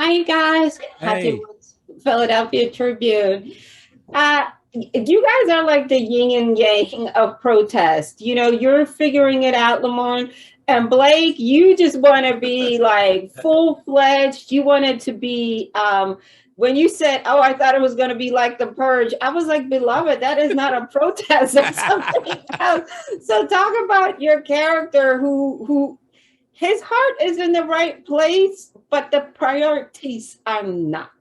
Hi, guys. Happy Hey, Philadelphia Tribune. You guys are like the yin and yang of protest. You're figuring it out, Lamorne. And Blake, you just want to be like full fledged. You wanted to be, when you said, oh, I thought it was going to be like the purge, I was like, beloved, that is not a protest. That's something else. So talk about your character who his heart is in the right place, but the priorities are not.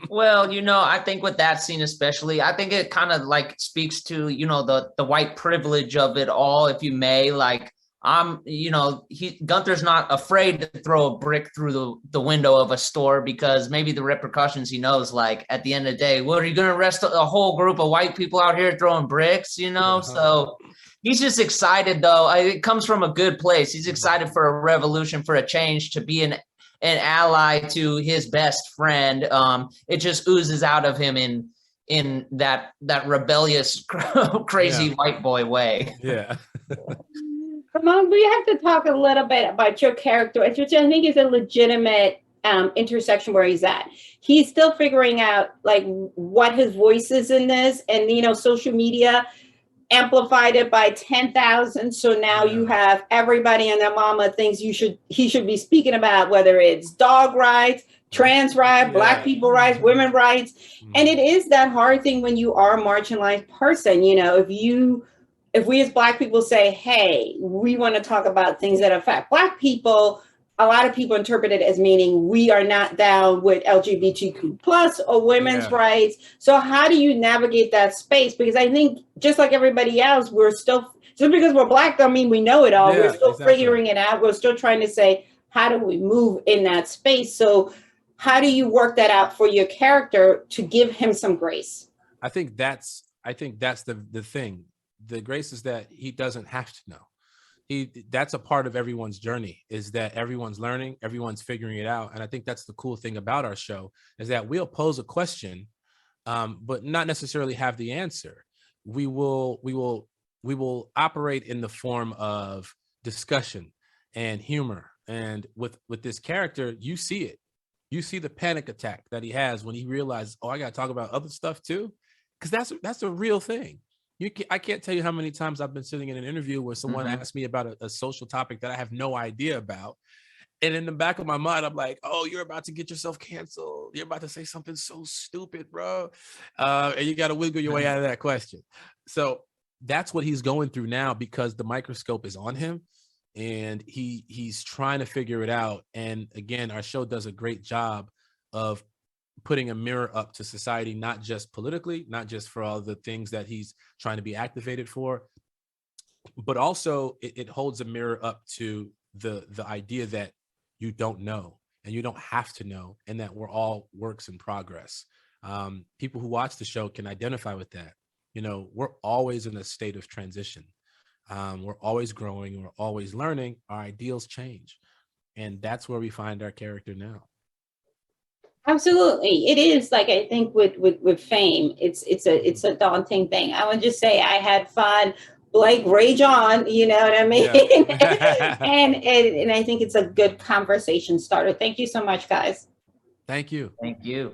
Well, I think with that scene especially, I think it kind of like speaks to, the white privilege of it all, if you may. Like, Gunther's not afraid to throw a brick through the window of a store because maybe the repercussions he knows, like at the end of the day, what are you going to arrest a whole group of white people out here throwing bricks, So he's just excited, though. It comes from a good place. He's excited for a revolution, for a change, to be an ally to his best friend. It just oozes out of him in that rebellious, crazy white boy way. yeah. Ramon, we have to talk a little bit about your character, which I think is a legitimate intersection where he's at. He's still figuring out like what his voice is in this, and social media amplified it by 10,000. So now you have everybody and their mama thinks he should be speaking about whether it's dog rights, trans rights, Black people rights, women rights. And it is that hard thing when you are a marginalized person. If we as Black people say, hey, we want to talk about things that affect Black people, a lot of people interpret it as meaning we are not down with LGBTQ plus or women's rights. So how do you navigate that space? Because I think just like everybody else, we're still, just because we're Black don't mean we know it all. We're still figuring it out. We're still trying to say, how do we move in that space? So how do you work that out for your character to give him some grace? I think that's the thing. The grace is that he doesn't have to know. That's a part of everyone's journey, is that everyone's learning, everyone's figuring it out. And I think that's the cool thing about our show, is that we'll pose a question, but not necessarily have the answer. We will operate in the form of discussion and humor. And with this character, you see it. You see the panic attack that he has when he realizes, oh, I got to talk about other stuff too, because that's a real thing. I can't tell you how many times I've been sitting in an interview where someone asked me about a social topic that I have no idea about. And in the back of my mind, I'm like, oh, you're about to get yourself canceled. You're about to say something so stupid, bro. And you got to wiggle your way out of that question. So that's what he's going through now, because the microscope is on him and he's trying to figure it out. And again, our show does a great job of putting a mirror up to society, not just politically, not just for all the things that he's trying to be activated for, but also it holds a mirror up to the idea that you don't know and you don't have to know, and that we're all works in progress. People who watch the show can identify with that. We're always in a state of transition. We're always growing, we're always learning. Our ideals change, and that's where we find our character now. Absolutely. It is like, I think with fame, it's a daunting thing. I would just say I had fun. Blake, rage on, you know what I mean? Yeah. and I think it's a good conversation starter. Thank you so much, guys. Thank you. Thank you.